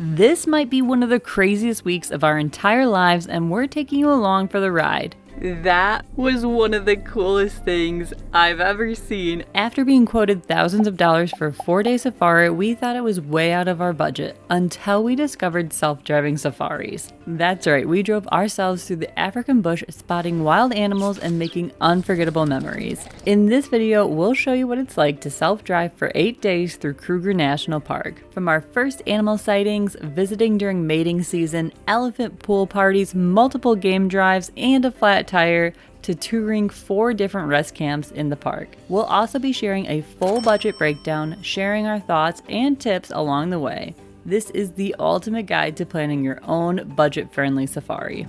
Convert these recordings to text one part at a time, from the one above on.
This might be one of the craziest weeks of our entire lives, and we're taking you along for the ride. That was one of the coolest things I've ever seen. After being quoted thousands of dollars for a 4-day safari, we thought it was way out of our budget until we discovered self-driving safaris. That's right, we drove ourselves through the African bush, spotting wild animals and making unforgettable memories. In this video, we'll show you what it's like to self-drive for 8 days through Kruger National Park. From our first animal sightings, visiting during mating season, elephant pool parties, multiple game drives, and a flat tire, to touring 4 different rest camps in the park. We'll also be sharing a full budget breakdown, sharing our thoughts and tips along the way. This is the ultimate guide to planning your own budget-friendly safari.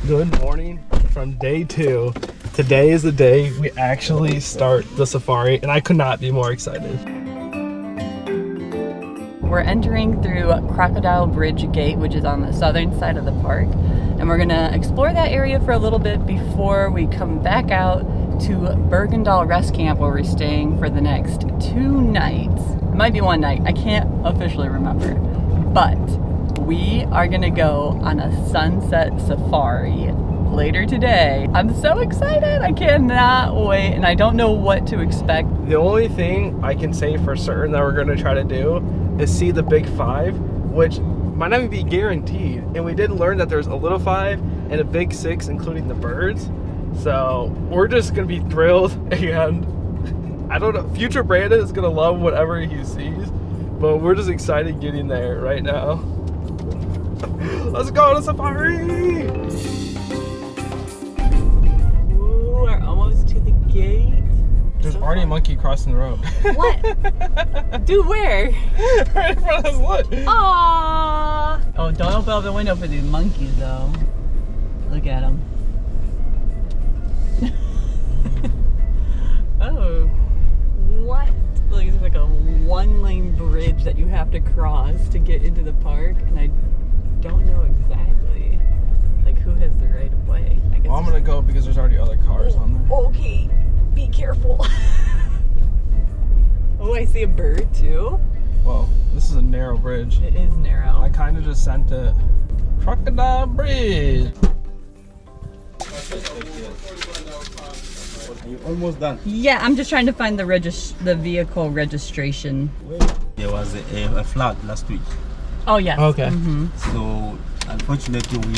Good morning from day 2. Today is the day we actually start the safari, and I could not be more excited. We're entering through Crocodile Bridge Gate, which is on the southern side of the park, and we're gonna explore that area for a little bit before we come back out to berg-en-dal rest camp, where we're staying for the next 2 nights. It might be 1 night, I can't officially remember, but we are gonna go on a sunset safari later today. I'm so excited, I cannot wait, and I don't know what to expect. The only thing I can say for certain that we're gonna try to do is see the big 5, which might not even be guaranteed. And we did learn that there's a little 5 and a big 6, including the birds. So we're just gonna be thrilled, and I don't know, future Brandon is gonna love whatever he sees, but we're just excited getting there right now. Let's go on a safari! Ooh, we're almost to the gate. There's already a monkey crossing the road. What? Dude, where? Right in front of us, look. Aww. Oh, don't open up the window for these monkeys, though. Look at them. Oh. What? Like, it's like a 1-lane bridge that you have to cross to get into the park, and I don't know exactly, like, who has the right of way. I guess. Well, I'm gonna go because there's already other cars on there. Okay. Be careful. Oh, I see a bird too. Whoa, this is a narrow bridge. It is narrow. I kind of just sent it. Crocodile Bridge. You almost done. Yeah, I'm just trying to find the vehicle registration. There was a flood last week, Oh yes. Okay. so unfortunately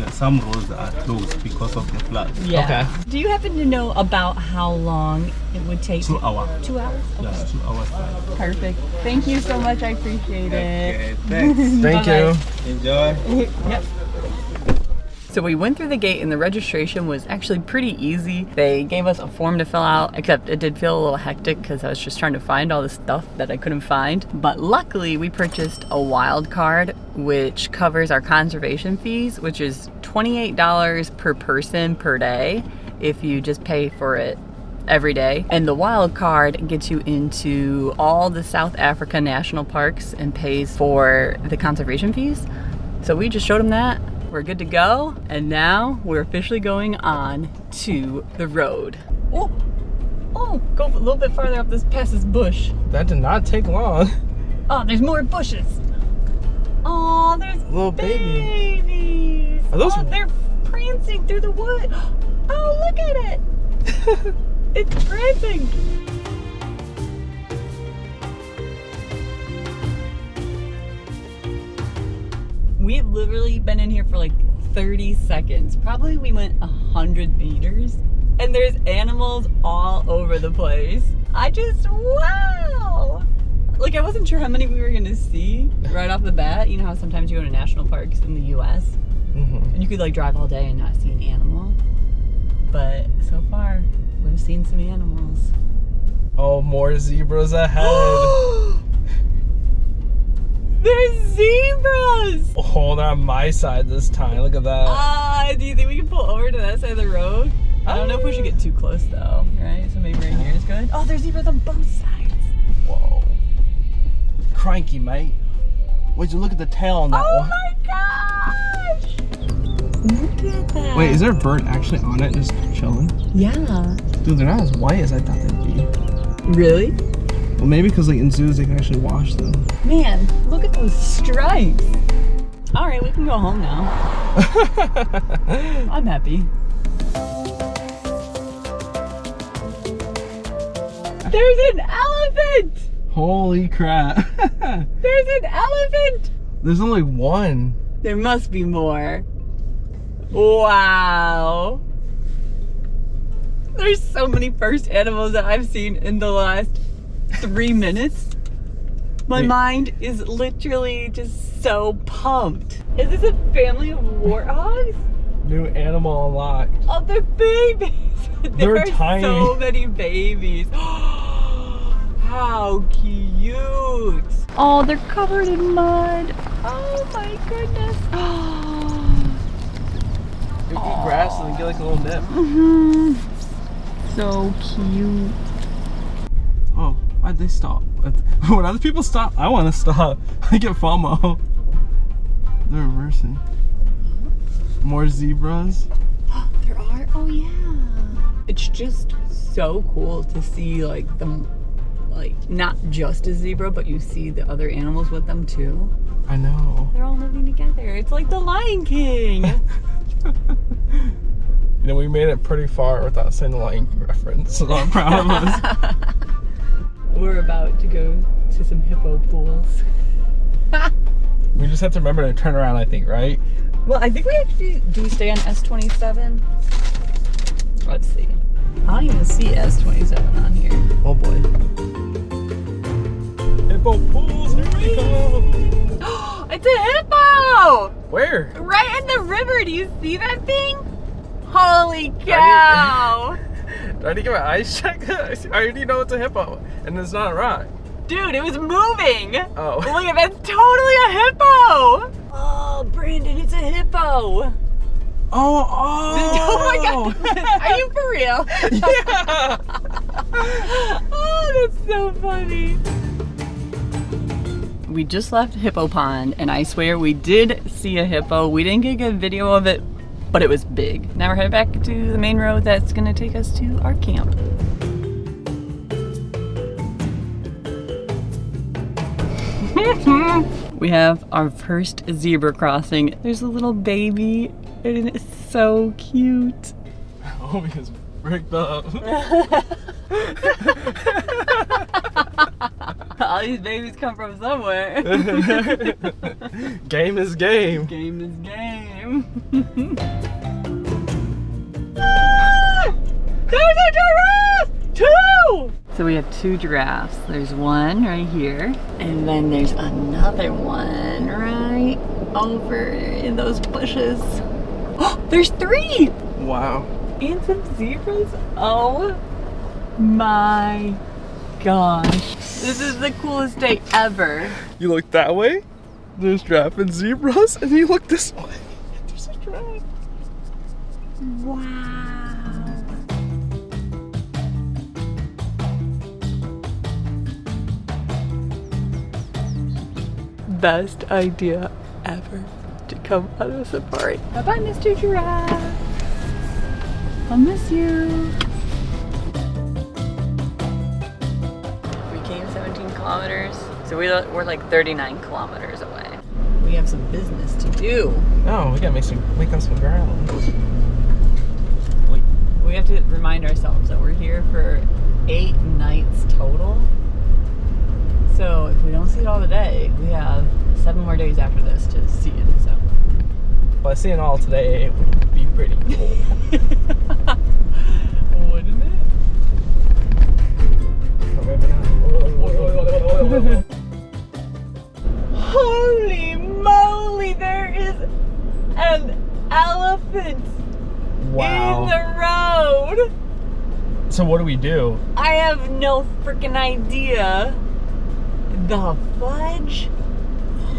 some roads are closed because of the flood. Yeah. Okay. Do you happen to know about how long it would take? 2 hours. 2 hours? Okay. Yes, 2 hours time. Perfect. Thank you so much. I appreciate it. Okay, thanks. Thank Bye-bye. you. Enjoy. Yep. So we went through the gate, and the registration was actually pretty easy. They gave us a form to fill out, except it did feel a little hectic because I was just trying to find all the stuff that I couldn't find. But luckily we purchased a wild card, which covers our conservation fees, which is $28 per person per day if you just pay for it every day. And the wild card gets you into all the South Africa national parks and pays for the conservation fees. So we just showed them that. We're good to go, and now we're officially going on to the road. Oh, go a little bit farther up past this bush. That did not take long. Oh, there's more bushes. Oh, there's Little baby. babies. Are those- Oh, they're prancing through the wood. Oh, look at it. It's prancing. We've literally been in here for like 30 seconds. Probably we went 100 meters, and there's animals all over the place. Wow! Like, I wasn't sure how many we were gonna see right off the bat. You know how sometimes you go to national parks in the US and you could like drive all day and not see an animal. But so far, we've seen some animals. Oh, more zebras ahead. There's zebras! Oh, they're on my side this time. Look at that. Do you think we can pull over to that side of the road? I don't know if we should get too close though, right? So maybe right here is good. Oh, there's zebras on both sides. Whoa. Cranky, mate. Would you look at the tail on that one? Oh my gosh! Look at that. Wait, is there a bird actually on it just chilling? Yeah. Dude, they're not as white as I thought they'd be. Really? Well, maybe because like in zoos they can actually wash them. Man, look at those stripes. All right, we can go home now. I'm happy. There's an elephant! Holy crap. There's an elephant! There's only one. There must be more. Wow. There's so many first animals that I've seen in the last 3 minutes. My mind is literally just so pumped. Is this a family of warthogs? New animal unlocked. Oh, they're babies. They're there are tiny. so many babies. How cute. Oh, they're covered in mud. Oh my goodness. You eat grass and then get like a little nip. So cute. Oh, why'd they stop? When other people stop, I want to stop. I get FOMO. They're reversing. More zebras. There are? Oh yeah. It's just so cool to see like them, like not just a zebra, but you see the other animals with them too. I know. They're all living together. It's like the Lion King. You know, we made it pretty far without saying the Lion King reference, so I'm proud of us. We're about to go to some hippo pools. We just have to remember to turn around, I think, right? Well, I think we actually, do we stay on S27? Let's see. I don't even see S27 on here. Oh boy. Hippo pools, here we go. It's a hippo! Where? Right in the river. Do you see that thing? Holy cow! Do I need to get my eyes checked? I already know it's a hippo, and it's not a rock. Dude, it was moving! Oh. Look at that's totally a hippo! Oh, Brandon, it's a hippo! Oh my god! Are you for real? Yeah! Oh, that's so funny. We just left Hippo Pond, and I swear we did see a hippo. We didn't get a good video of it, but it was big. Now we're headed back to the main road that's gonna take us to our camp. We have our first zebra crossing. There's a little baby, and it's so cute. Homie is bricked up. All these babies come from somewhere. Game is game. Game is game. There's a giraffe! 2! So we have 2 giraffes. There's one right here, and then there's another one right over in those bushes. Oh, there's 3! Wow. And some zebras. Oh my gosh. This is the coolest day ever. You look that way, there's giraffe and zebras, and you look this way, there's a giraffe. Wow. Best idea ever to come on a safari. Bye-bye, Mr. Giraffe. I'll miss you. We came 17 kilometers, so we're like 39 kilometers away. We have some business to do. No, we gotta make up some ground. We have to remind ourselves that we're here for 8 nights total. So if we don't see it all today, we have 7 more days after this to see it. So, But seeing it all today would be pretty cool. wouldn't it? Holy moly! There is an elephant Wow. in the road. So what do we do? I have no freaking idea. The fudge?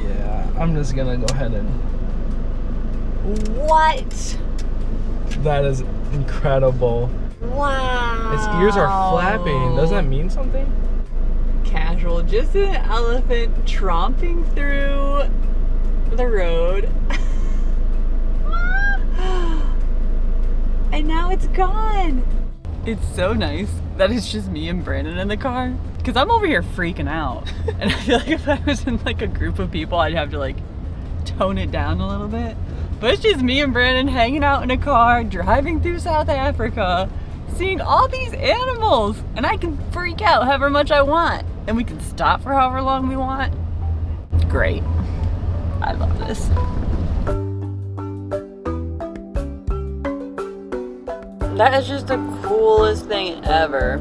Yeah, I'm just gonna go ahead and... What? That is incredible. Wow. Its ears are flapping. Does that mean something? Casual, just an elephant tromping through the road. And now it's gone. It's so nice that it's just me and Brandon in the car. Because I'm over here freaking out. And I feel like if I was in like a group of people, I'd have to like tone it down a little bit. But it's just me and Brandon hanging out in a car, driving through South Africa, seeing all these animals. And I can freak out however much I want. And we can stop for however long we want. Great. I love this. That is just the coolest thing ever.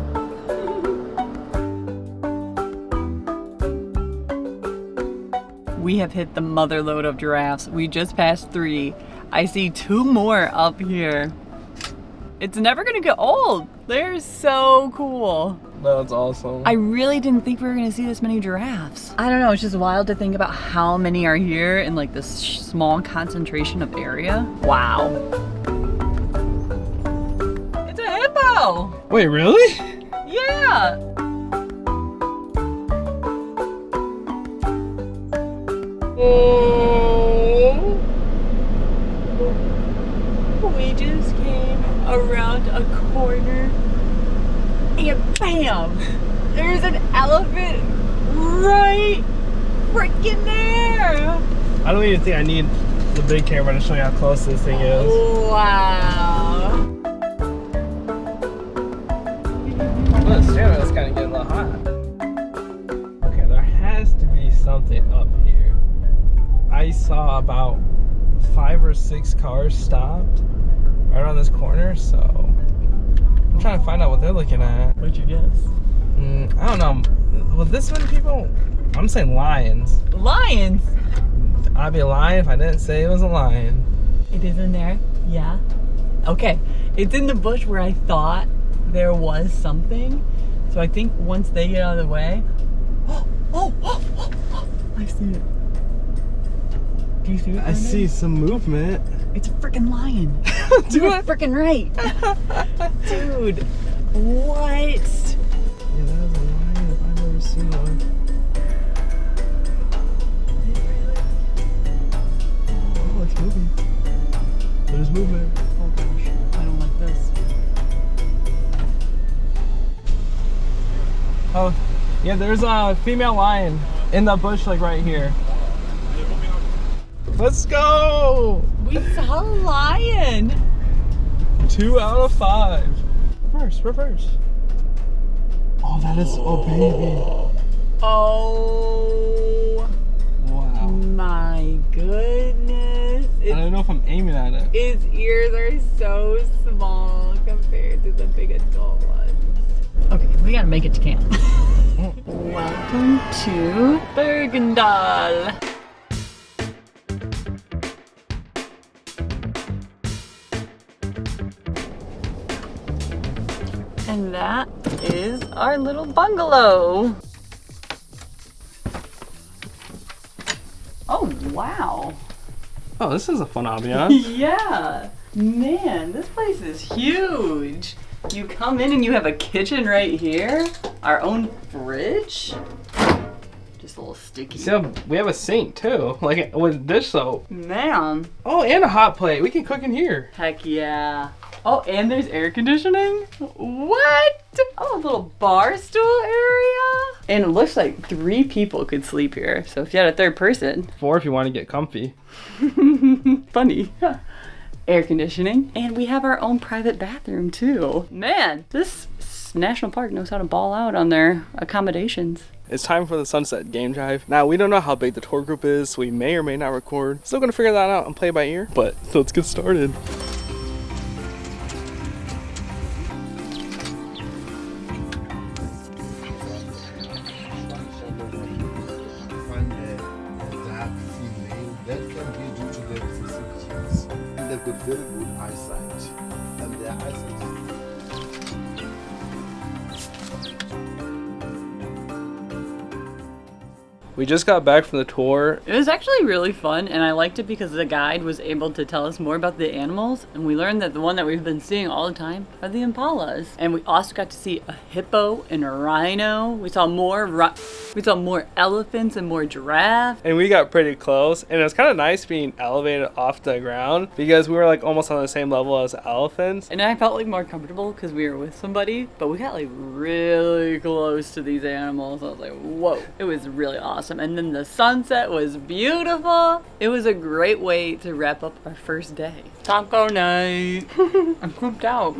We have hit the mother load of giraffes. We just passed 3. I see 2 more up here. It's never gonna get old. They're so cool. That's awesome. I really didn't think we were gonna see this many giraffes. I don't know, it's just wild to think about how many are here in like this small concentration of area. Wow. It's a hippo! Wait, really? Yeah! We just came around a corner and bam! There's an elephant right freaking there! I don't even think I need the big camera to show you how close this thing is. Wow! Well, the steering is kind of getting a little hot. Okay, there has to be something up here. I saw about 5 or 6 cars stopped right around this corner, so I'm trying to find out what they're looking at. What'd you guess? I don't know. With this many people, I'm saying lions. Lions! I'd be a lion if I didn't say it was a lion. It is in there? Yeah. Okay, it's in the bush where I thought there was something. So I think once they get out of the way, I see it. Do you see it? I see some movement. It's a freaking lion. Do You're it. freaking right. Dude, what? Yeah, that is a lion if I've ever seen one. Oh, it's moving. There's movement. Oh gosh, I don't like this. Oh, yeah, there's a female lion in the bush, like right here. Let's go! We saw a lion. 2 out of 5. Reverse. Oh, that is, oh baby. Oh Wow. my goodness. I don't know if I'm aiming at it. Its ears are so small compared to the big adult ones. Okay, we gotta make it to camp. Welcome to Berg-en-dal. And that is our little bungalow. Oh, wow. Oh, this is a fun ambiance. Yeah. Man, this place is huge. You come in and you have a kitchen right here. Our own fridge. Just a little sticky. See, we have a sink too, like with dish soap. Man. Oh, and a hot plate. We can cook in here. Heck yeah. Oh, and there's air conditioning? What? Oh, a little bar stool area? And it looks like 3 people could sleep here. So if you had a third person. 4 if you want to get comfy. Funny. Air conditioning. And we have our own private bathroom too. Man, this national park knows how to ball out on their accommodations. It's time for the sunset game drive. Now, we don't know how big the tour group is, so we may or may not record. Still gonna figure that out and play by ear, but let's get started. They've got very good eyesight, and their eyesight is We just got back from the tour. It was actually really fun, and I liked it because the guide was able to tell us more about the animals, and we learned that the one that we've been seeing all the time are the impalas. And we also got to see a hippo and a rhino. We saw more elephants and more giraffes. And we got pretty close, and it was kind of nice being elevated off the ground because we were like almost on the same level as the elephants. And I felt like more comfortable because we were with somebody, but we got like really close to these animals. I was like, whoa, it was really awesome. And then the sunset was beautiful. It was a great way to wrap up our first day. Taco night. I'm cooped out.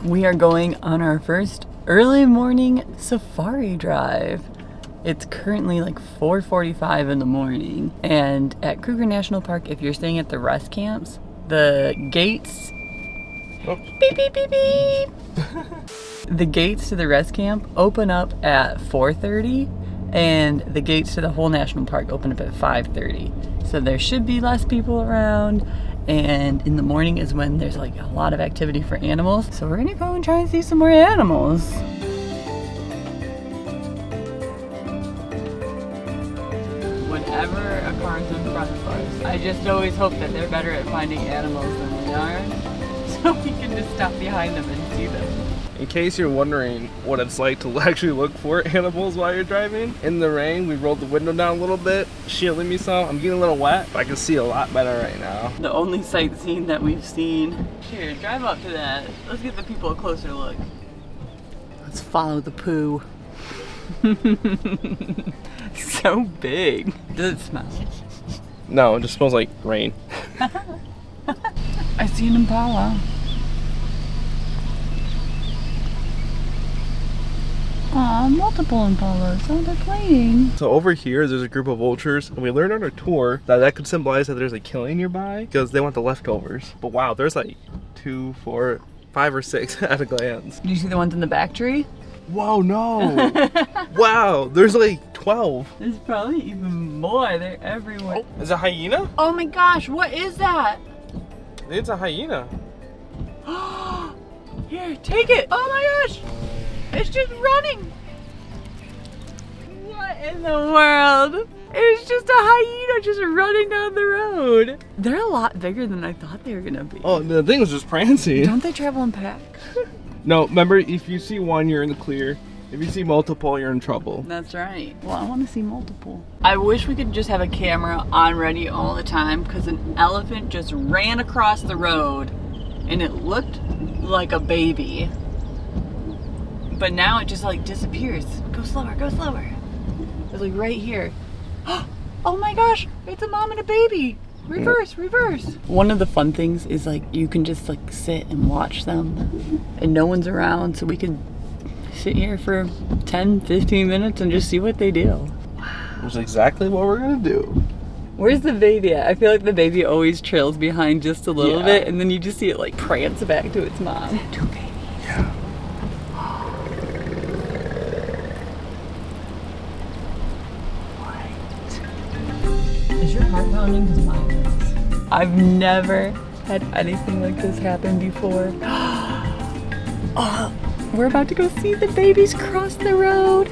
We are going on our first early morning safari drive. It's currently like 4:45 in the morning, and at Kruger National Park, if you're staying at the rest camps, the gates beep beep beep beep the gates to the rest camp open up at 4:30, and the gates to the whole national park open up at 5:30. So there should be less people around, and in the morning is when there's like a lot of activity for animals. So we're gonna go and try and see some more animals. Whenever a car's in front of us, I just always hope that they're better at finding animals than we are, so we can just stop behind them and see them. In case you're wondering what it's like to actually look for animals while you're driving, in the rain, we rolled the window down a little bit, shielding me some. I'm getting a little wet, but I can see a lot better right now. The only sightseeing that we've seen. Here, drive up to that. Let's give the people a closer look. Let's follow the poo. So big. Does it smell? No, it just smells like rain. I see an impala. Aw, multiple impalas. Oh, they're playing. So over here, there's a group of vultures, and we learned on our tour that could symbolize that there's a killing nearby because they want the leftovers. But wow, there's like 2, 4, 5, or 6 at a glance. Do you see the ones in the back tree? Whoa, no. Wow, there's like 12. There's probably even more. They're everywhere. Oh, is it a hyena? Oh my gosh, what is that? It's a hyena. Here, take it. Oh my gosh. It's just running. What in the world? It's just a hyena just running down the road. They're a lot bigger than I thought they were gonna be. Oh, the thing was just prancing. Don't they travel in packs? No, remember, if you see one, you're in the clear. If you see multiple, you're in trouble. That's right. Well, I want to see multiple. I wish we could just have a camera on ready all the time, because an elephant just ran across the road and it looked like a baby. But now it just like disappears. Go slower, go slower. It's like right here. Oh my gosh, it's a mom and a baby. Reverse, reverse. One of the fun things is like you can just like sit and watch them and no one's around, so we can sit here for 10, 15 minutes and just see what they do. That's exactly what we're gonna do. Where's the baby at? I feel like the baby always trails behind just a little bit, and then you just see it like prance back to its mom. Two babies. Yeah. Is your heart pounding? Because mine is. I've never had anything like this happen before. Oh, we're about to go see the babies cross the road.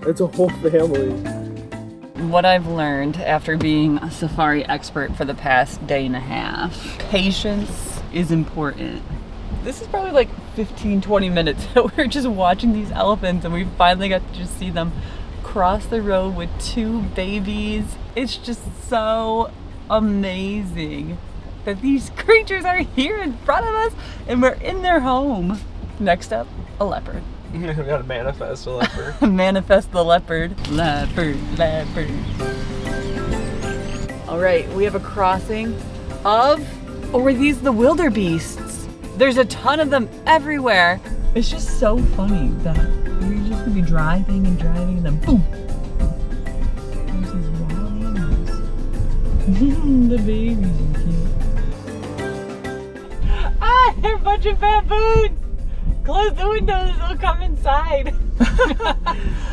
It's a whole family. What I've learned after being a safari expert for the past day and a half, patience is important. This is probably like 15, 20 minutes that we're just watching these elephants, and we finally got to just see them cross the road with two babies. It's just so amazing that these creatures are here in front of us and we're in their home. Next up, a leopard. We gotta manifest a leopard. Manifest the leopard. Leopard, leopard. All right, we have a crossing of, or are these the wildebeests? There's a ton of them everywhere. It's just so funny that you're just gonna be driving and driving and then boom. There's these wild animals. The babies are cute. Ah, they're a bunch of baboons. Close the windows, they'll come inside.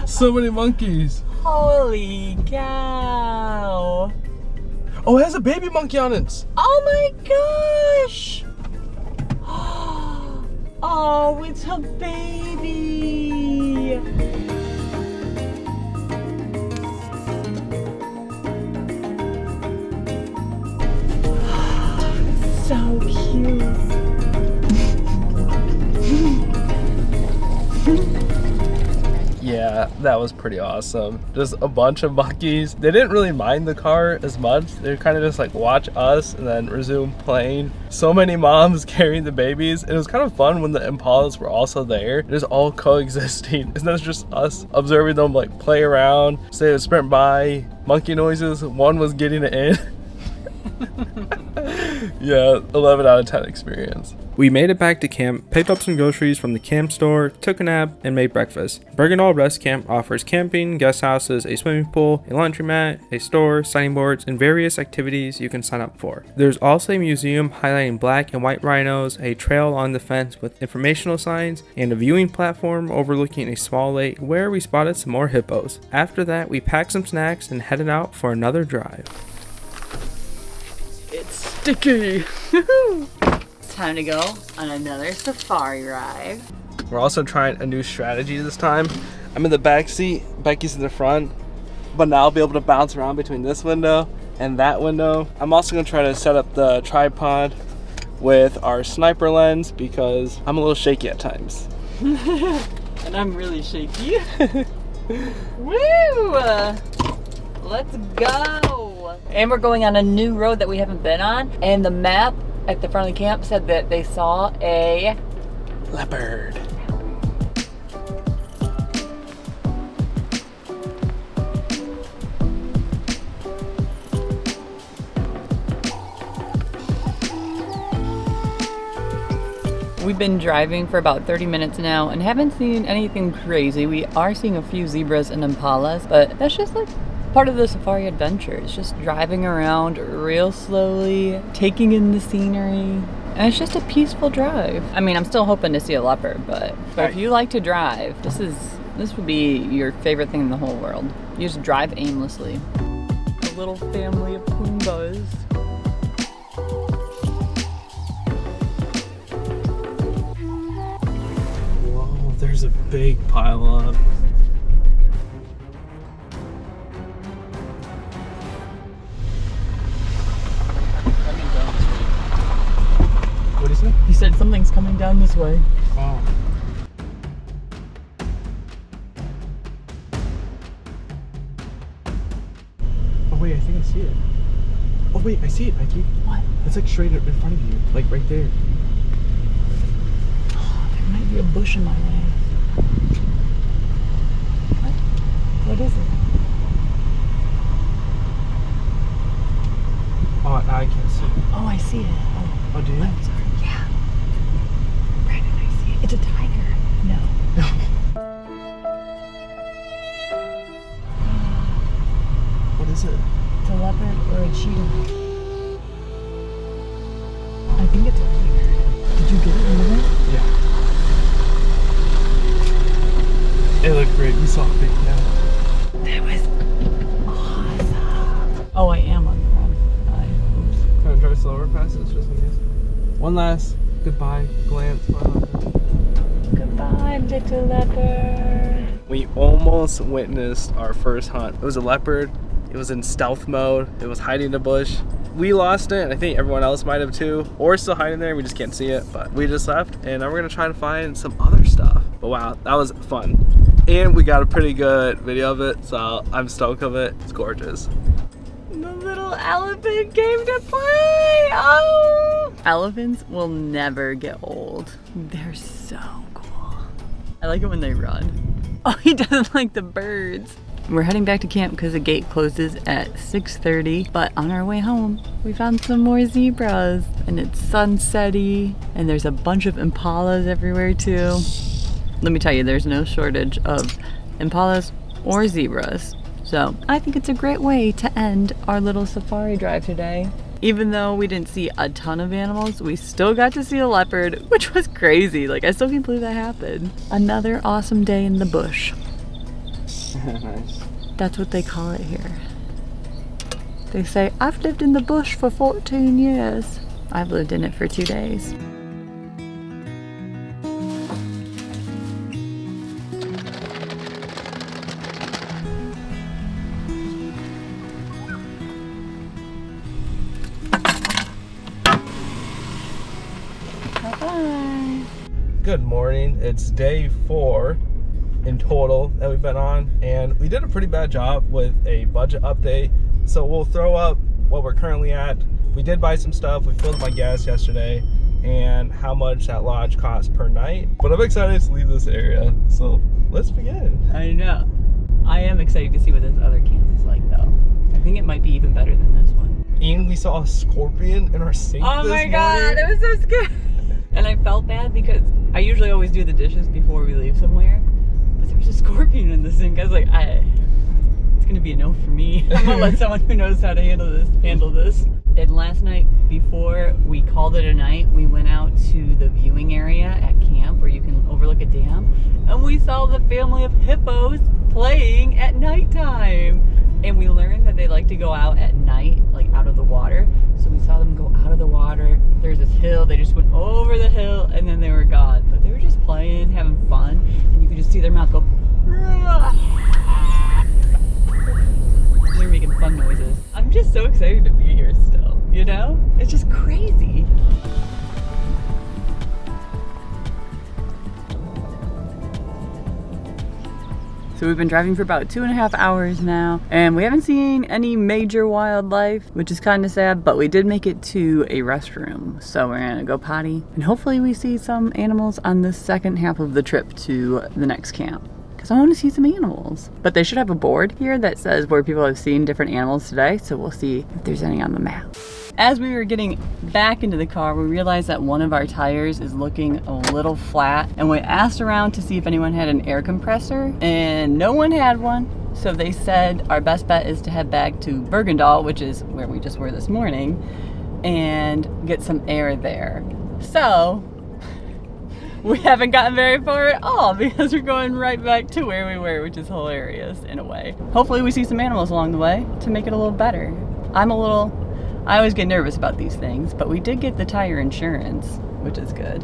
So many monkeys. Holy cow. Oh, it has a baby monkey on it. Oh my gosh. Oh, it's a baby. So cute. Yeah, that was pretty awesome. Just a bunch of monkeys. They didn't really mind the car as much. They kind of just like watch us and then resume playing. So many moms carrying the babies. It was kind of fun when the impalas were also there. Just all coexisting. And then it's just us observing them like play around. Say they would sprint by. Monkey noises. One was getting it in. Yeah, 11 out of 10 experience. We made it back to camp, picked up some groceries from the camp store, took a nap, and made breakfast. Berg-en-dal Rest Camp offers camping, guest houses, a swimming pool, a laundromat, a store, signing boards, and various activities you can sign up for. There's also a museum highlighting black and white rhinos, a trail along the fence with informational signs, and a viewing platform overlooking a small lake where we spotted some more hippos. After that, we packed some snacks and headed out for another drive. It's sticky. It's time to go on another safari ride. We're also trying a new strategy this time. I'm in the back seat, Becky's in the front, but now I'll be able to bounce around between this window and that window. I'm also gonna try to set up the tripod with our sniper lens because I'm a little shaky at times. And I'm really shaky. Woo! Let's go! And we're going on a new road that we haven't been on. And the map at the front of the camp said that they saw a leopard. We've been driving for about 30 minutes now and haven't seen anything crazy. We are seeing a few zebras and impalas, but that's just like part of the safari adventure. It's just driving around real slowly, taking in the scenery, and it's just a peaceful drive. I mean, I'm still hoping to see a leopard, but if you like to drive, this would be your favorite thing in the whole world. You just drive aimlessly. A little family of Pumbas. Whoa, there's a big pile up. What is it? He said something's coming down this way. Oh. Oh wait, I think I see it. Oh wait, I see it, Becky. What? It's like straight up in front of you, like right there. Oh, there might be a bush in my way. What? What is it? Oh, I can't see it. Oh, I see it. Oh, do you? I'm sorry. Yeah. Brandon, I see it. It's a tiger. No. What is it? It's a leopard or a cheetah. I think it's a tiger. Did you get it moving? Yeah. It looked great. We saw a big cow. That was awesome. Oh, I am on the wrong side. Oops. Can I drive slower past this just in case? One last goodbye glance. Goodbye, little leopard. We almost witnessed our first hunt. It was a leopard. It was in stealth mode. It was hiding in a bush. We lost it, and I think everyone else might have too. Or it's still hiding there, we just can't see it. But we just left, and now we're gonna try to find some other stuff. But wow, that was fun. And we got a pretty good video of it, so I'm stoked of it. It's gorgeous. The little elephant came to play. Oh! Elephants will never get old. They're so cool. I like it when they run. Oh, he doesn't like the birds. We're heading back to camp because the gate closes at 6:30, but on our way home, we found some more zebras, and it's sunsetty, and there's a bunch of impalas everywhere too. Let me tell you, there's no shortage of impalas or zebras. So I think it's a great way to end our little safari drive today. Even though we didn't see a ton of animals, we still got to see a leopard, which was crazy. Like, I still can't believe that happened. Another awesome day in the bush. Nice. That's what they call it here. They say, I've lived in the bush for 14 years. I've lived in it for 2 days. Bye-bye. Good morning. It's day 4 in total that we've been on, and we did a pretty bad job with a budget update. So we'll throw up what we're currently at. We did buy some stuff. We filled my gas yesterday, and how much that lodge costs per night. But I'm excited to leave this area. So let's begin. I know. I am excited to see what this other camp is like, though. I think it might be even better than this one. And we saw a scorpion in our sink Oh this my god, morning. it was so scary. And I felt bad because I usually always do the dishes before we leave somewhere. But there was a scorpion in the sink. I was like, it's gonna be a no for me. I'm gonna let someone who knows how to handle this. And last night, before we called it a night, we went out to the viewing area at camp where you can overlook a dam, and we saw the family of hippos playing at nighttime. And we learned that they like to go out at night, like out of the water. So we saw them go out of the water. There's this hill, they just went over the hill and then they were gone. But they were just playing, having fun, and you could just see their mouth go. They're making fun noises. I'm just so excited to be here still, you know? It's just crazy. So we've been driving for about 2.5 hours now, and we haven't seen any major wildlife, which is kind of sad, but we did make it to a restroom. So we're gonna go potty, and hopefully we see some animals on the second half of the trip to the next camp. Because I want to see some animals. But they should have a board here that says where people have seen different animals today, so we'll see if there's any on the map. As we were getting back into the car, we realized that one of our tires is looking a little flat, and we asked around to see if anyone had an air compressor, and no one had one. So they said our best bet is to head back to Berg-en-dal, which is where we just were this morning, and get some air there. So we haven't gotten very far at all because we're going right back to where we were, which is hilarious in a way. Hopefully we see some animals along the way to make it a little better. I always get nervous about these things, but we did get the tire insurance, which is good.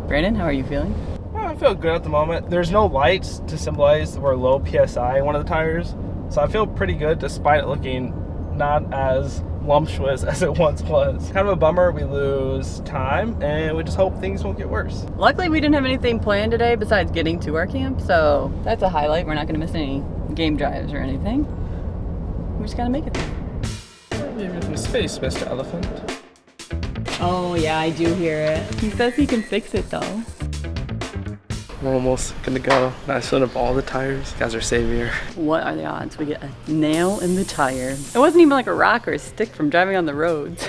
Brandon, how are you feeling? Oh, I feel good at the moment. There's no lights to symbolize we're low PSI in one of the tires, so I feel pretty good despite it looking not as lumptuous as it once was. Kind of a bummer. We lose time, and we just hope things won't get worse. Luckily, we didn't have anything planned today besides getting to our camp, so that's a highlight. We're not going to miss any game drives or anything. We just got to make it there. Give you some space, Mr. Elephant. Oh yeah, I do hear it. He says he can fix it though. We're almost gonna go. Nice filling up all the tires. You guys are savior. What are the odds we get a nail in the tire? It wasn't even like a rock or a stick from driving on the roads.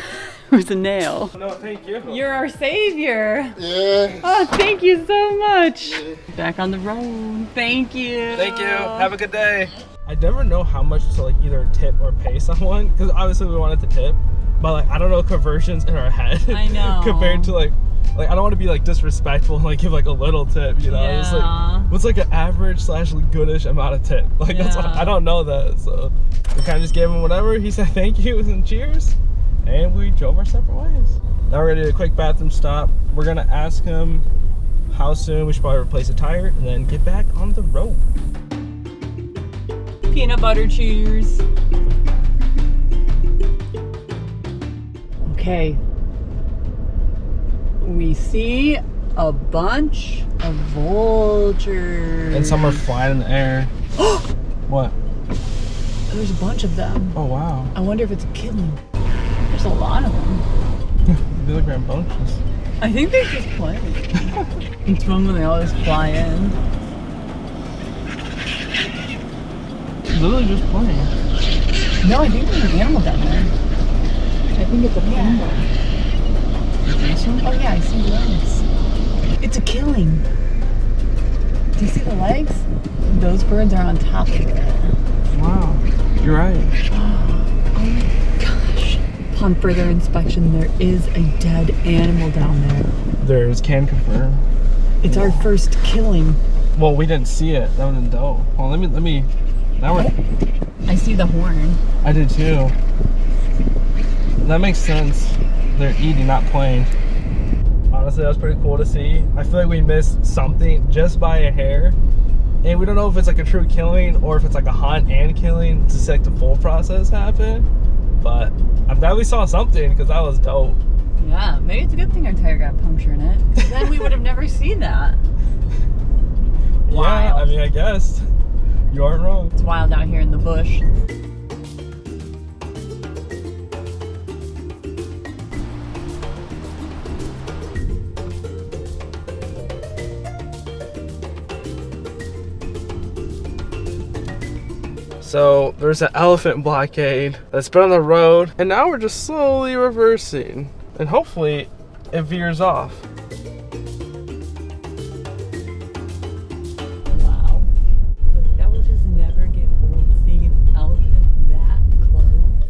It was a nail. No, thank you. You're our savior. Yeah. Oh, thank you so much. Back on the road. Thank you. Thank you. Have a good day. I never know how much to like either tip or pay someone, because obviously we wanted to tip, but like I don't know conversions in our head. I know. Compared to like I don't want to be like disrespectful and like give like a little tip, you know? Yeah. It's like, what's like an average / goodish amount of tip? Like that's what, I don't know that, so we kind of just gave him whatever. He said thank you and cheers, and we drove our separate ways. Now we're gonna do a quick bathroom stop. We're gonna ask him how soon we should probably replace a tire, and then get back on the road. Peanut butter cheers. Okay. We see a bunch of vultures. And some are flying in the air. What? There's a bunch of them. Oh wow. I wonder if it's a killing. There's a lot of them. They look rambunctious. I think they're just playing. It's fun when they always fly in. Literally just playing. No, I think there's an animal down there. I think it's a panda. You think so? Oh yeah, I see legs. It's a killing. Do you see the legs? Those birds are on top of it. Wow. You're right. Oh my gosh. upon further inspection, there is a dead animal down there. Can confirm. It's our first killing. Well, we didn't see it. That was in doe. Well, let me. Now we're. I see the horn. I did too. That makes sense. They're eating, not playing. Honestly, that was pretty cool to see. I feel like we missed something just by a hair. And we don't know if it's like a true killing or if it's like a hunt and killing to see like the full process happen. But I'm glad we saw something because that was dope. Yeah, maybe it's a good thing our tire got punctured in it. Then we would have never seen that. Yeah, I mean, I guess. You aren't wrong. It's wild out here in the bush. So there's an elephant blockade that's been on the road, and now we're just slowly reversing, and hopefully it veers off. Wow. Look, that will just never get old, seeing an elephant that close.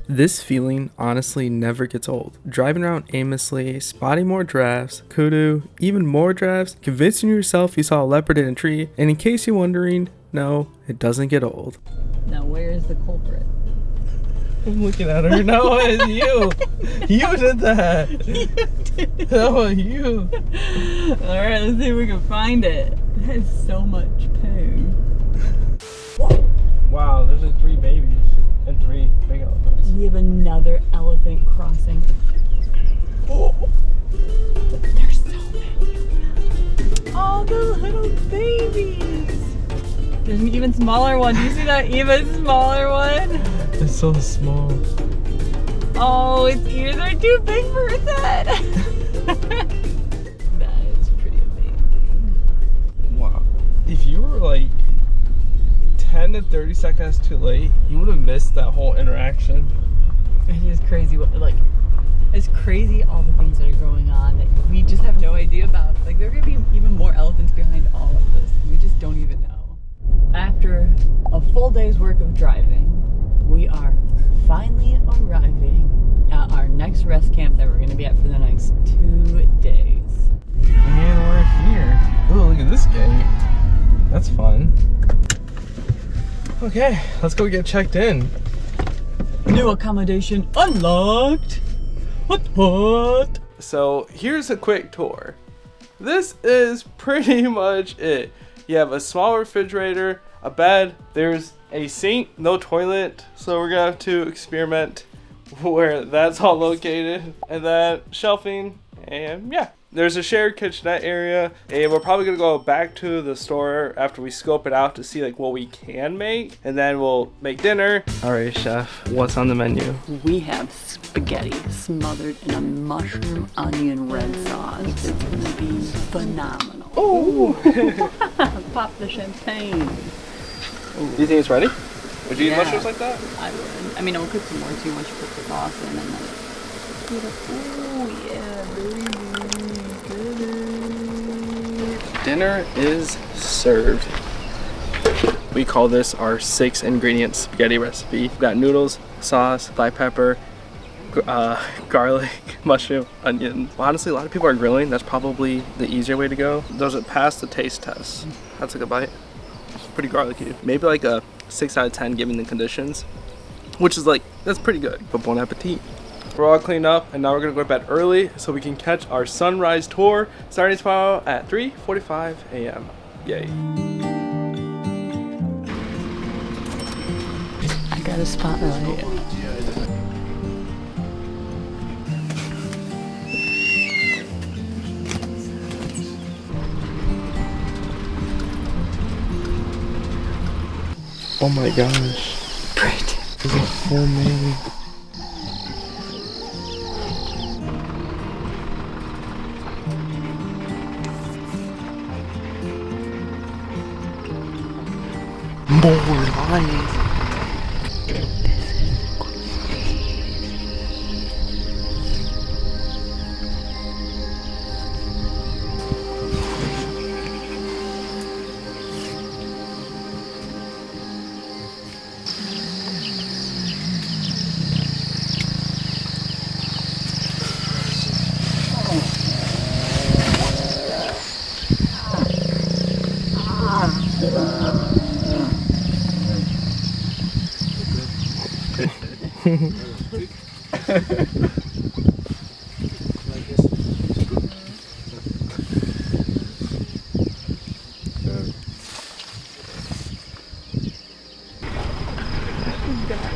This feeling honestly never gets old. Driving around aimlessly, spotting more giraffes, kudu, even more giraffes, convincing yourself you saw a leopard in a tree, and in case you're wondering, no, it doesn't get old. Now, where is the culprit? I'm looking at her. No, it's you. You did that. You did it. That was you. Alright, let's see if we can find it. That is so much poo. Wow, there's like 3 babies and 3 big elephants. We have another elephant crossing. Oh, there's so many of them. All the little babies. There's an even smaller one. Do you see that even smaller one? It's so small. Oh, its ears are too big for its head. That is pretty amazing. Wow. If you were like 10 to 30 seconds too late, you would have missed that whole interaction. It is crazy it's crazy all the things that are going on that we just have no idea about. Like, there are gonna be even more elephants behind all of this. We just don't even know. After a full day's work of driving, we are finally arriving at our next rest camp that we're gonna be at for the next 2 days. And we're here. Oh, look at this gate. That's fun. Okay, let's go get checked in. New accommodation unlocked. What? So here's a quick tour. This is pretty much it. You have a small refrigerator, a bed, there's a sink, no toilet, so we're gonna have to experiment where that's all located, and then shelving, and yeah. There's a shared kitchenette area, and we're probably gonna go back to the store after we scope it out to see like what we can make, and then we'll make dinner. All right, chef, what's on the menu? We have spaghetti smothered in a mushroom onion red sauce. It's gonna be phenomenal. Oh! Pop the champagne. Do you think it's ready? Would you eat mushrooms like that? I would. I mean, I'll cook some more too once you put the sauce in, and then. Oh yeah, baby. Dinner is served. We call this our 6-ingredient spaghetti recipe. We've got noodles, sauce, black pepper, garlic, mushroom, onion. Honestly, a lot of people are grilling. That's probably the easier way to go. Does it pass the taste test? That's like a bite. Pretty garlicky. Maybe like a 6 out of 10 given the conditions, which is like, that's pretty good. But bon appetit. We're all cleaned up, and now we're gonna go to bed early so we can catch our sunrise tour starting tomorrow at 3:45 a.m. Yay. I got a spotlight. Oh my gosh. Pretty. There's a full moon. More lions. That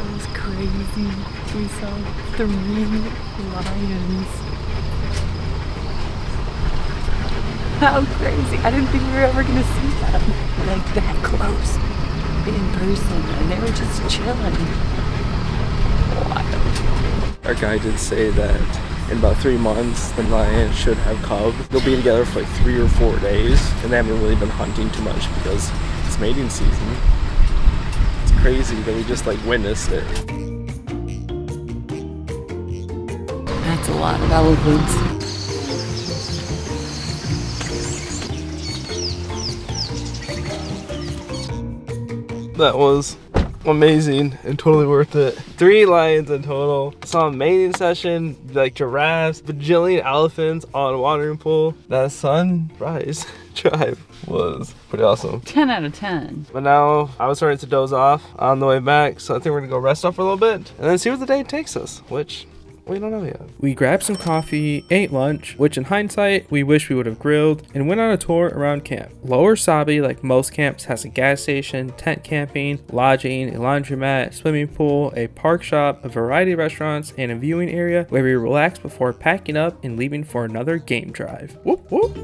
was crazy. We saw 3 lions. How crazy. I didn't think we were ever going to see them like that close in person. And they were just chilling. Wild. Our guy did say that in about 3 months, the lion should have cubs. They'll be together for like 3 or 4 days, and they haven't really been hunting too much because it's mating season. It's crazy that we just like witnessed it. That's a lot of elephants. That was amazing and totally worth it. 3 lions in total. Saw a mating session, like giraffes, bajillion elephants on a watering pool. That sunrise drive was pretty awesome. 10 out of 10. But now I was starting to doze off on the way back, so I think we're gonna go rest up for a little bit and then see where the day takes us, which we don't know yet. We grabbed some coffee, ate lunch, which in hindsight, we wish we would have grilled, and went on a tour around camp. Lower Sabie, like most camps, has a gas station, tent camping, lodging, a laundromat, swimming pool, a park shop, a variety of restaurants, and a viewing area where we relax before packing up and leaving for another game drive. Whoop whoop!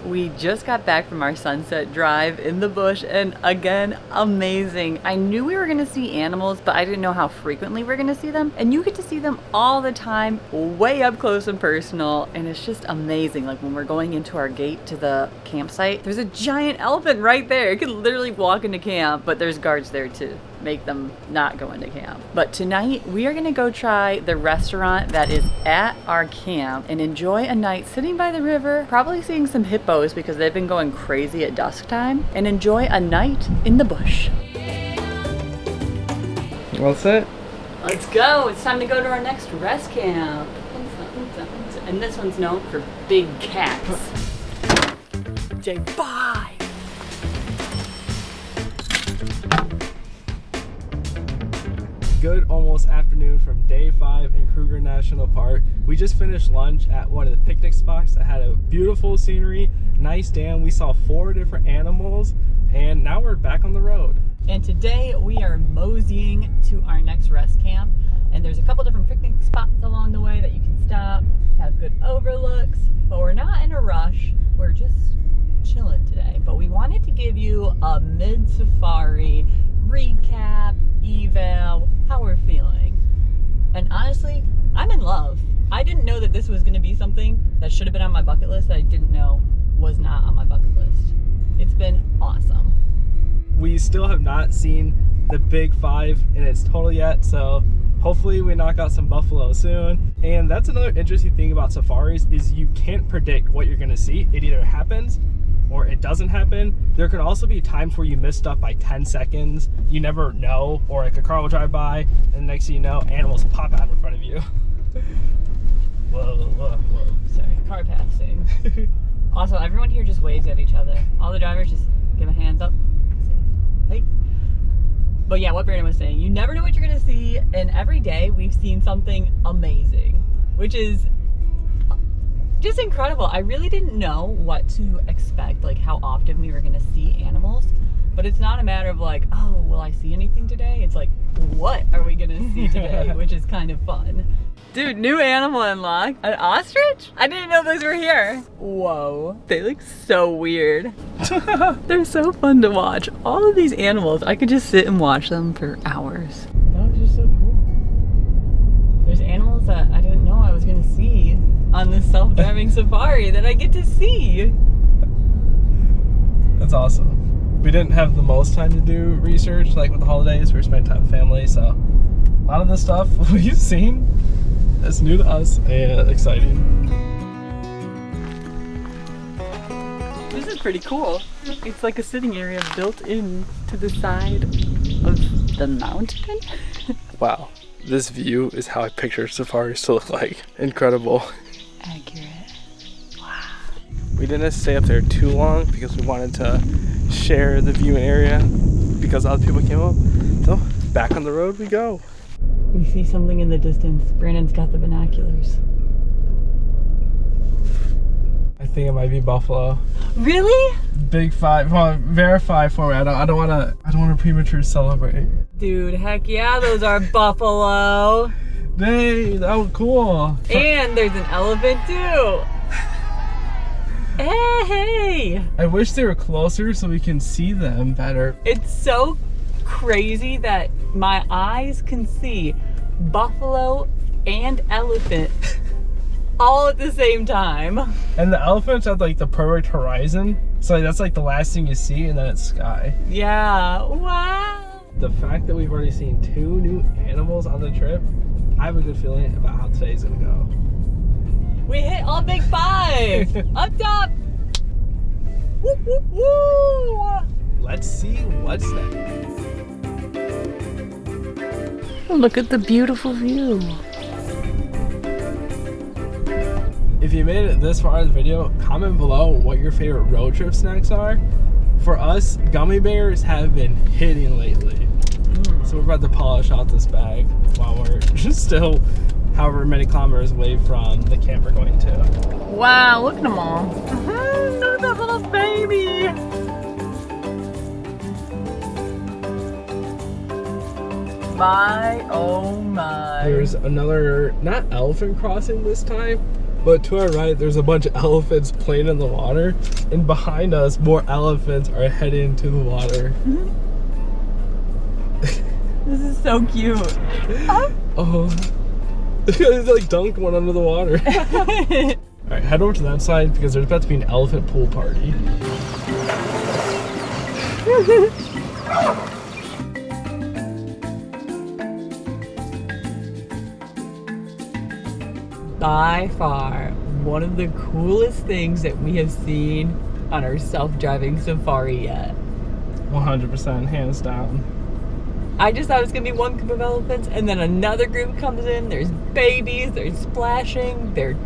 We just got back from our sunset drive in the bush, and again, amazing. I knew we were gonna see animals, but I didn't know how frequently we're gonna see them. And you get to see them all the time, way up close and personal, and it's just amazing. Like when we're going into our gate to the campsite, there's a giant elephant right there. You could literally walk into camp, but there's guards there to make them not go into camp. But tonight we are gonna go try the restaurant that is at our camp and enjoy a night sitting by the river, probably seeing some hippos because they've been going crazy at dusk time, and enjoy a night in the bush. All set? Let's go. It's time to go to our next rest camp. And this one's known for big cats. Say bye. Good almost afternoon from day 5 in Kruger National Park. We just finished lunch at one of the picnic spots that had a beautiful scenery, nice dam. We saw 4 different animals, and now we're back on the road. And today we are moseying to our next rest camp, and there's a couple different picnic spots along the way that you can stop, have good overlooks, but we're not in a rush. We're just chilling today, but we wanted to give you a mid-safari recap, eval, how we're feeling. And honestly, I'm in love. I didn't know that this was going to be something that should have been on my bucket list that I didn't know was not on my bucket list. It's been awesome. We still have not seen the big 5 in its total yet, so hopefully we knock out some buffalo soon. And that's another interesting thing about safaris is you can't predict what you're going to see. It either happens or it doesn't happen. There can also be times where you miss stuff by 10 seconds. You never know, or like a car will drive by and next thing you know, animals pop out in front of you. Whoa, whoa, whoa. Sorry, car passing. Also, everyone here just waves at each other. All the drivers just give a hands up. Say, hey. But yeah, what Brandon was saying, you never know what you're gonna see, and every day we've seen something amazing, which is just incredible. I really didn't know what to expect, like how often we were gonna see animals, but it's not a matter of like, oh, will I see anything today? It's like, what are we gonna see today? Which is kind of fun. Dude, new animal unlocked. An ostrich? I didn't know those were here. Whoa, they look so weird. They're so fun to watch. All of these animals, I could just sit and watch them for hours. That was just so cool. There's animals that I didn't know I was gonna see on this self-driving safari that I get to see. That's awesome. We didn't have the most time to do research, like with the holidays. We were spending time with family, so a lot of the stuff we've seen is new to us and exciting. This is pretty cool. It's like a sitting area built in to the side of the mountain. Wow, this view is how I picture safaris to look like. Incredible. Accurate. We didn't stay up there too long because we wanted to share the viewing area because other people came up. So back on the road we go. We see something in the distance. Brandon's got the binoculars. I think it might be buffalo. Really? Big five. Well, verify for me. I don't want to premature celebrate. Dude, heck yeah, those are buffalo. Hey, that was cool. And there's an elephant too. Hey! I wish they were closer so we can see them better. It's so crazy that my eyes can see buffalo and elephant all at the same time. And the elephants have like the perfect horizon. So that's like the last thing you see, and then it's sky. Yeah, wow. The fact that we've already seen 2 new animals on the trip, I have a good feeling about how today's gonna go. We hit all big 5. Up top. Woo, woo, woo. Let's see what's next. Look at the beautiful view. If you made it this far in the video, comment below what your favorite road trip snacks are. For us, gummy bears have been hitting lately. So we're about to polish out this bag while we're still however many kilometers away from the camp we're going to. Wow, look at them all. Look at that little baby. My, oh my. There's another, not elephant crossing this time, but to our right, there's a bunch of elephants playing in the water. And behind us, more elephants are heading to the water. This is so cute. Oh. It's like dunked one under the water. Alright, head over to that side because there's about to be an elephant pool party. By far, one of the coolest things that we have seen on our self-driving safari yet. 100%, hands down. I just thought it was gonna be one group of elephants, and then another group comes in. There's babies, they're splashing, they're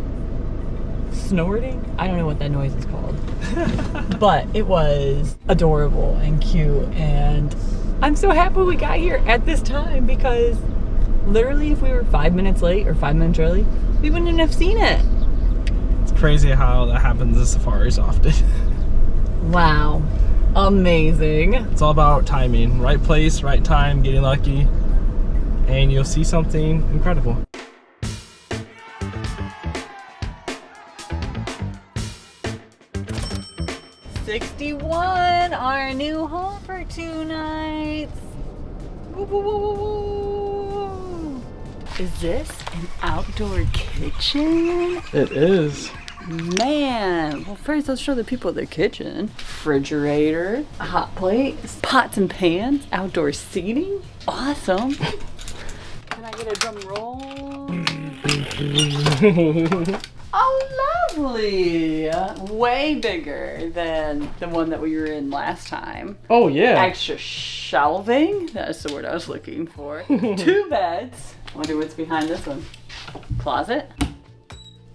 snorting. I don't know what that noise is called. But it was adorable and cute, and I'm so happy we got here at this time because literally if we were 5 minutes late or 5 minutes early, we wouldn't have seen it. It's crazy how that happens in safaris often. Wow. Amazing. It's all about timing. Right place, right time, getting lucky, and you'll see something incredible. $61, our new home for 2 nights. Woo, woo, woo, woo, woo. Is this an outdoor kitchen? It is. Man, well first let's show the people the kitchen. Refrigerator, a hot plate, pots and pans, outdoor seating. Awesome. Can I get a drum roll? Oh, lovely. Way bigger than the one that we were in last time. Oh yeah. Extra shelving, that's the word I was looking for. 2 beds. Wonder what's behind this one. Closet.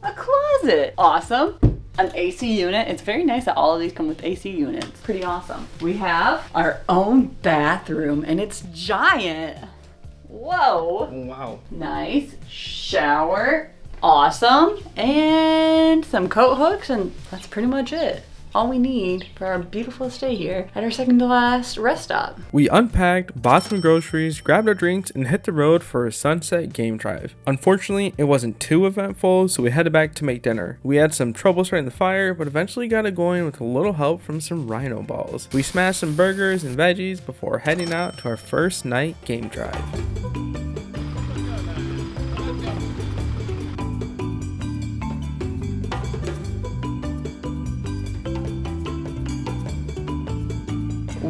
A closet. Awesome. An AC unit. It's very nice that all of these come with AC units. Pretty awesome. We have our own bathroom and it's giant. Whoa. Wow. Nice. Shower. Awesome. And some coat hooks, and that's pretty much it. All we need for our beautiful stay here at our second to last rest stop. We unpacked, bought some groceries, grabbed our drinks, and hit the road for a sunset game drive. Unfortunately, it wasn't too eventful, so we headed back to make dinner. We had some trouble starting the fire, but eventually got it going with a little help from some rhino balls. We smashed some burgers and veggies before heading out to our first night game drive.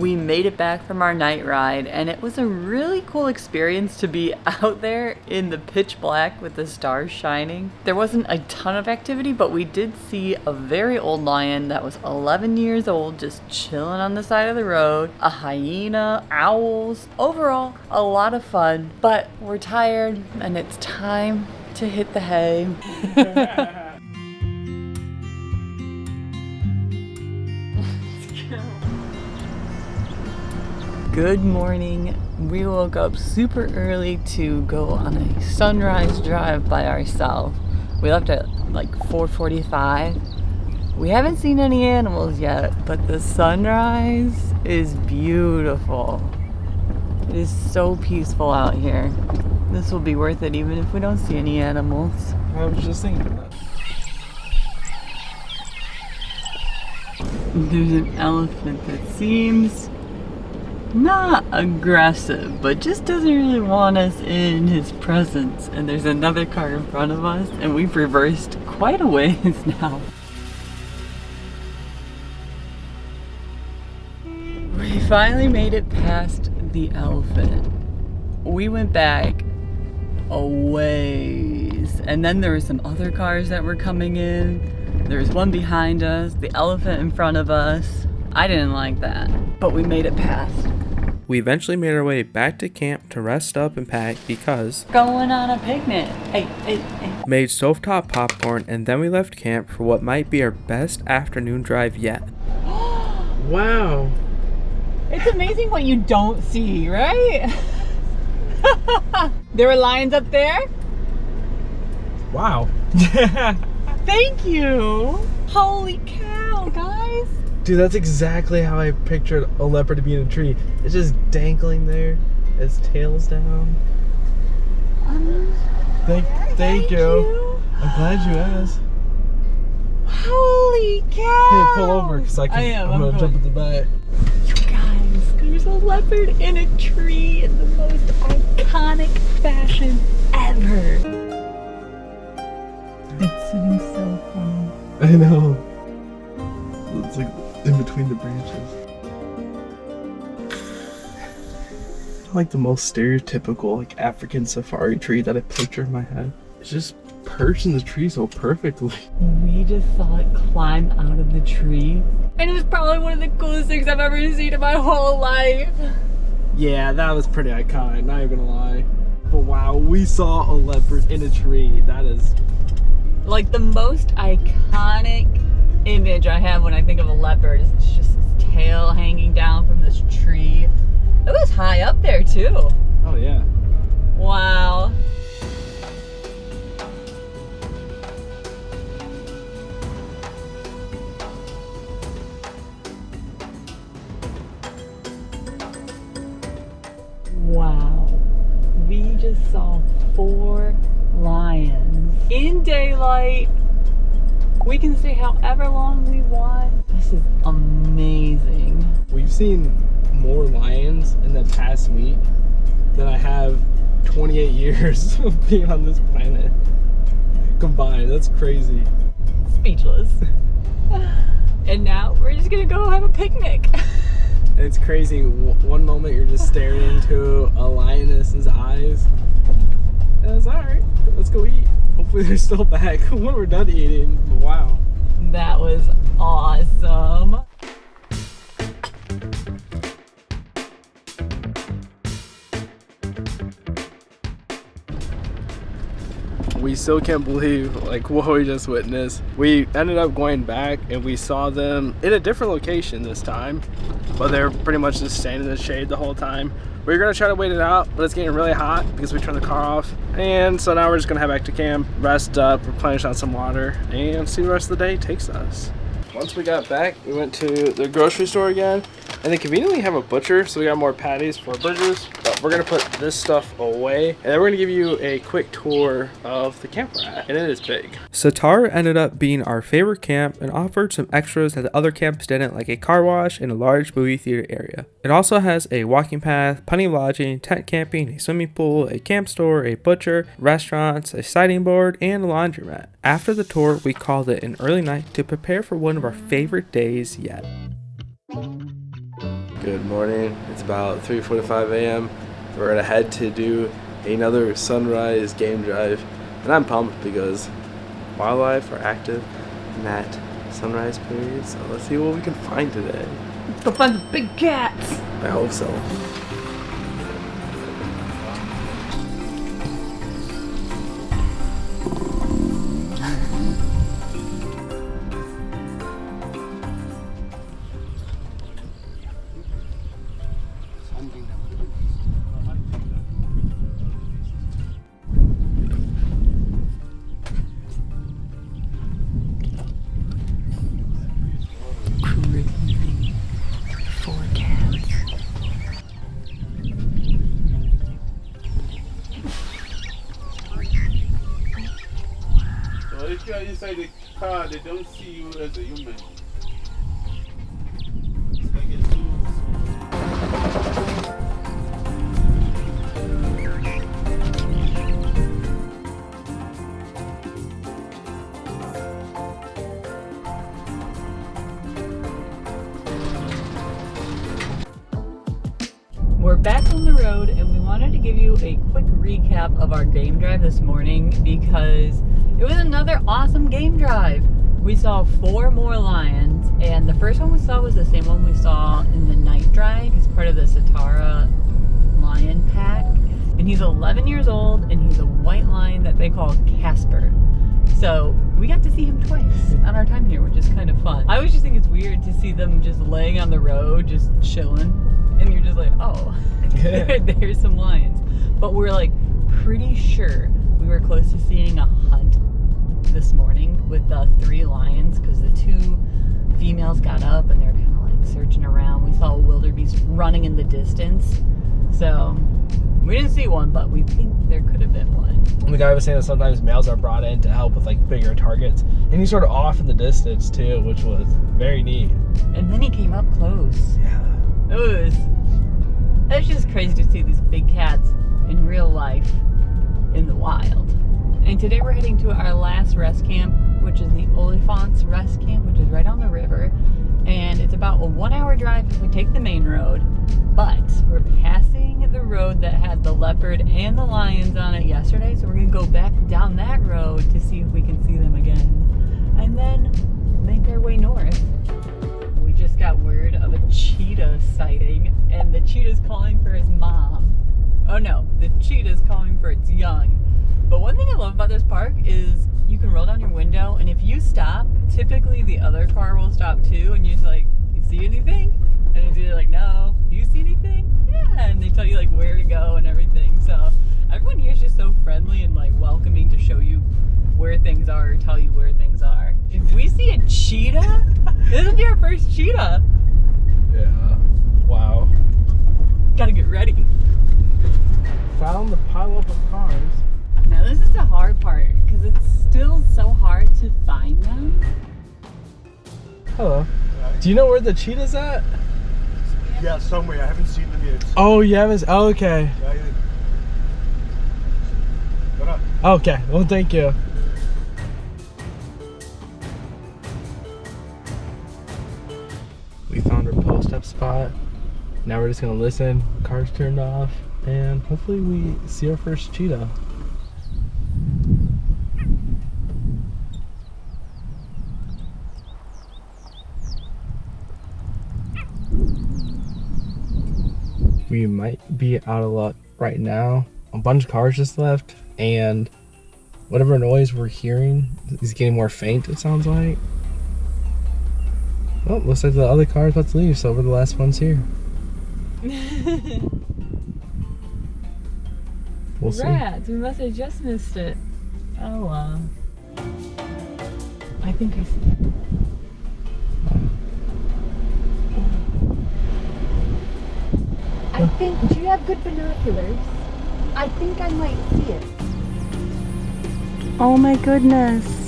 We made it back from our night ride, and it was a really cool experience to be out there in the pitch black with the stars shining. There wasn't a ton of activity, but we did see a very old lion that was 11 years old just chilling on the side of the road, a hyena, owls. Overall, a lot of fun, but we're tired and it's time to hit the hay. Good morning. We woke up super early to go on a sunrise drive by ourselves. We left at like 4:45. We haven't seen any animals yet, but the sunrise is beautiful. It is so peaceful out here. This will be worth it even if we don't see any animals. I was just thinking that. There's an elephant that seems not aggressive, but just doesn't really want us in his presence. And there's another car in front of us, and we've reversed quite a ways now. We finally made it past the elephant. We went back a ways, and then there were some other cars that were coming in. There was one behind us, the elephant in front of us. I didn't like that, but we made it past. We eventually made our way back to camp to rest up and pack because Going on a picnic. Hey. made stovetop popcorn, and then we left camp for what might be our best afternoon drive yet. Wow. It's amazing what you don't see, right? There were lions up there? Wow. Thank you. Holy cow, guys. Dude, that's exactly how I pictured a leopard to be in a tree. It's just dangling there, its tail's down. Thank you. I'm glad you asked. Holy cow. Hey, pull over, because I'm gonna jump at the back. You guys, there's a leopard in a tree in the most iconic fashion ever. It's sitting so calm. I know. It's like in between the branches. Like the most stereotypical like African safari tree that I picture in my head. It's just perched in the tree so perfectly. We just saw it climb out of the tree, and it was probably one of the coolest things I've ever seen in my whole life. Yeah, that was pretty iconic, not even gonna lie. But wow, we saw a leopard in a tree. That is Like the most iconic image I have when I think of a leopard is just its tail hanging down from this tree. It was high up there too. oh yeah. Wow. Wow. We just saw 4 lions in daylight. We can stay however long we want. This is amazing. We've seen more lions in the past week than I have 28 years of being on this planet combined. That's crazy. Speechless. And now we're just gonna go have a picnic. And it's crazy. One moment you're just staring into a lioness's eyes. And it's alright. Let's go eat. Hopefully they're still back when we're done eating. Wow. That was awesome. We still can't believe like what we just witnessed. We ended up going back and we saw them in a different location this time, but they're pretty much just staying in the shade the whole time. We were gonna try to wait it out, but it's getting really hot because we turned the car off. And so now we're just gonna head back to camp, rest up, replenish on some water, and see the rest of the day takes us. Once we got back, we went to the grocery store again, and they conveniently have a butcher, so we got more patties for burgers. But we're gonna put this stuff away, and then we're gonna give you a quick tour of the camp we're at, and it is big. Satara ended up being our favorite camp and offered some extras that the other camps didn't, like a car wash and a large movie theater area. It also has a walking path, plenty of lodging, tent camping, a swimming pool, a camp store, a butcher, restaurants, a sighting board, and a laundromat. After the tour, we called it an early night to prepare for one of our favorite days yet. Good morning. It's about 3:45 a.m. We're gonna head to do another sunrise game drive, and I'm pumped because wildlife are active in that sunrise period. So let's see what we can find today. Let's go find the big cats. I hope so. If you are inside the car, they don't see you as a human. It's like a zoo. We're back on the road and we wanted to give you a quick recap of our game drive this morning because it was another awesome game drive. We saw 4 more lions, and the first one we saw was the same one we saw in the night drive. He's part of the Satara lion pack, and he's 11 years old, and he's a white lion that they call Casper. So we got to see him twice on our time here, which is kind of fun. I always just think it's weird to see them just laying on the road, just chilling, and you're just like, oh, there's some lions. But we're like pretty sure we were close to seeing a hunt this morning with the 3 lions because the 2 females got up and they're kind of like searching around. We saw a wildebeest running in the distance. So we didn't see one, but we think there could have been one. The guy was saying that sometimes males are brought in to help with like bigger targets, and he's sort of off in the distance too, which was very neat. And then he came up close. Yeah. It's just crazy to see these big cats in real life in the wild. And today we're heading to our last rest camp, which is the Olifants rest camp, which is right on the river. And it's about a 1-hour drive if we take the main road. But we're passing the road that had the leopard and the lions on it yesterday. So we're going to go back down that road to see if we can see them again. And then make our way north. We just got word of a cheetah sighting. And the cheetah's calling for his mom. Oh no, the cheetah's calling for its young. But one thing I love about this park is you can roll down your window, and if you stop, typically the other car will stop too, and you're just like, you see anything? And it's either like, no. You see anything? Yeah. And they tell you like where to go and everything. So everyone here is just so friendly and like welcoming to show you where things are, or tell you where things are. If we see a cheetah, this will be our first cheetah. Yeah. Wow. Gotta get ready. Found the pileup of cars. Now this is the hard part because it's still so hard to find them. Hello. Do you know where the cheetah's at? Yeah, somewhere. I haven't seen them yet. Oh, you haven't? Oh, okay. Okay. Well, thank you. We found our post-up spot. Now we're just gonna listen. Car's turned off, and hopefully we see our first cheetah. We might be out of luck right now. A bunch of cars just left, and whatever noise we're hearing is getting more faint, it sounds like. Well, looks like the other car's about to leave, so we're the last ones here. We'll see. Rats, we must have just missed it. Oh well. I think I see it. I think, do you have good binoculars? I think I might see it. Oh my goodness.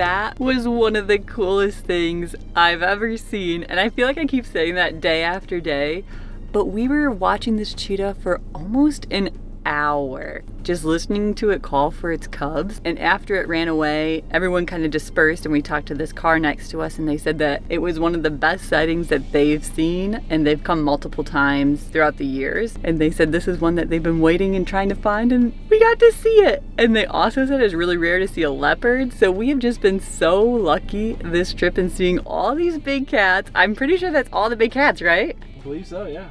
That was one of the coolest things I've ever seen, and I feel like I keep saying that day after day, but we were watching this cheetah for almost an hour, just listening to it call for its cubs. And after it ran away, everyone kind of dispersed, and we talked to this car next to us, and they said that it was one of the best sightings that they've seen, and they've come multiple times throughout the years, and they said this is one that they've been waiting and trying to find, and we got to see it. And they also said it's really rare to see a leopard, so we have just been so lucky this trip in seeing all these big cats. I'm pretty sure that's all the big cats, right? I believe so, yeah.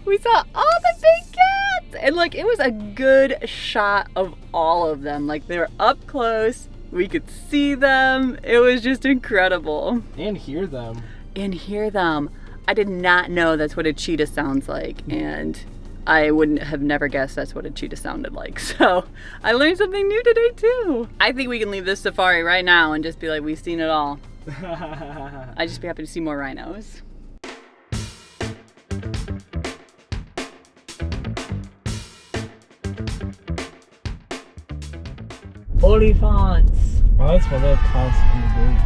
We saw all the big cats, and like it was a good shot of all of them. Like they were up close, we could see them. It was just incredible. And hear them. I did not know that's what a cheetah sounds like, and I wouldn't have never guessed that's what a cheetah sounded like. So I learned something new today too. I think we can leave this safari right now and just be like, we've seen it all. I'd just be happy to see more rhinos. Olifants. Well, that's what they're constantly doing.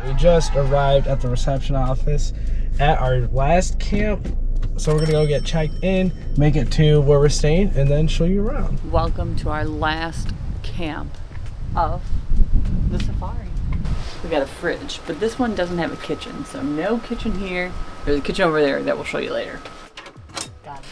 We just arrived at the reception office at our last camp. So we're gonna go get checked in, make it to where we're staying, and then show you around. Welcome to our last camp of the safari. We got a fridge, but this one doesn't have a kitchen, so no kitchen here. There's a kitchen over there that we'll show you later.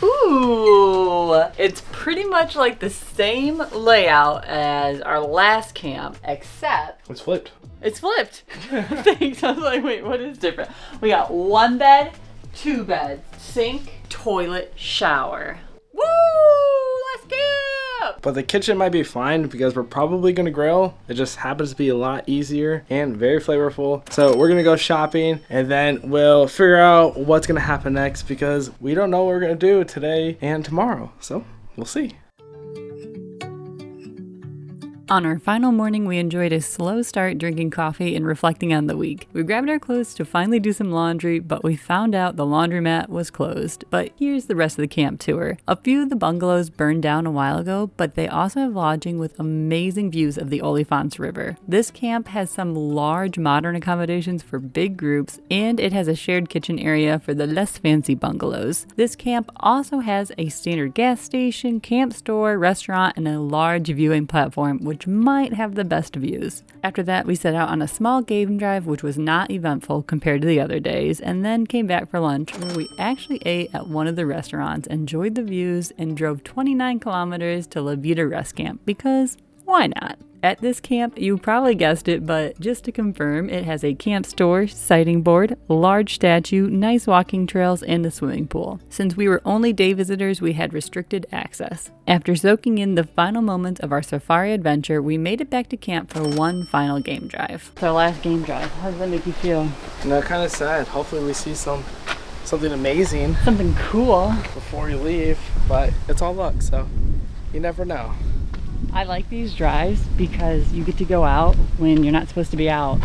Ooh, it's pretty much like the same layout as our last camp, except It's flipped. it's flipped. Thanks. I was like, wait, what is different? We got one bed, two beds, sink, toilet, shower. Woo! Let's camp! But the kitchen might be fine because we're probably gonna grill. It just happens to be a lot easier and very flavorful. So we're gonna go shopping and then we'll figure out what's gonna happen next because we don't know what we're gonna do today and tomorrow. So we'll see. On our final morning, we enjoyed a slow start drinking coffee and reflecting on the week. We grabbed our clothes to finally do some laundry, but we found out the laundromat was closed. But here's the rest of the camp tour. A few of the bungalows burned down a while ago, but they also have lodging with amazing views of the Olifants River. This camp has some large modern accommodations for big groups, and it has a shared kitchen area for the less fancy bungalows. This camp also has a standard gas station, camp store, restaurant, and a large viewing platform, which might have the best views. After that, we set out on a small game drive, which was not eventful compared to the other days, and then came back for lunch, where we actually ate at one of the restaurants, enjoyed the views, and drove 29 kilometers to La Vida Rest Camp, because why not? At this camp, you probably guessed it, but just to confirm, it has a camp store, sighting board, large statue, nice walking trails, and a swimming pool. Since we were only day visitors, we had restricted access. After soaking in the final moments of our safari adventure, we made it back to camp for one final game drive. It's our last game drive. How does that make you feel? You know, kind of sad. Hopefully we see something amazing Something cool. before we leave, but it's all luck, so you never know. I like these drives because you get to go out when you're not supposed to be out.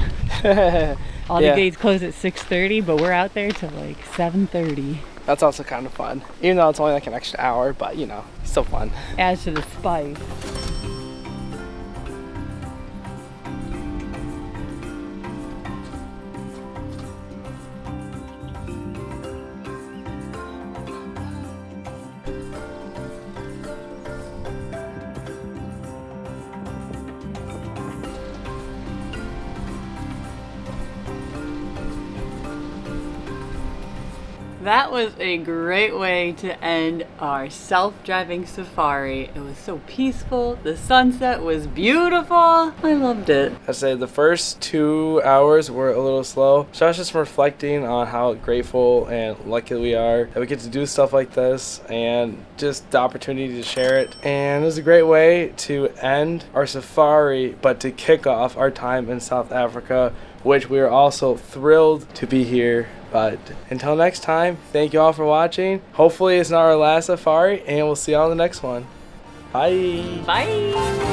All the Yeah. gates close at 6:30, but we're out there till like 7:30. That's also kind of fun. Even though it's only like an extra hour, but you know, still fun. Adds to the spice. That was a great way to end our self-driving safari. It was so peaceful. The sunset was beautiful. I loved it. I'd say the first 2 hours were a little slow. So I was just reflecting on how grateful and lucky we are that we get to do stuff like this and just the opportunity to share it. And it was a great way to end our safari, but to kick off our time in South Africa, which we are also thrilled to be here. But until next time, thank you all for watching. Hopefully it's not our last safari, and we'll see you on the next one. Bye. Bye.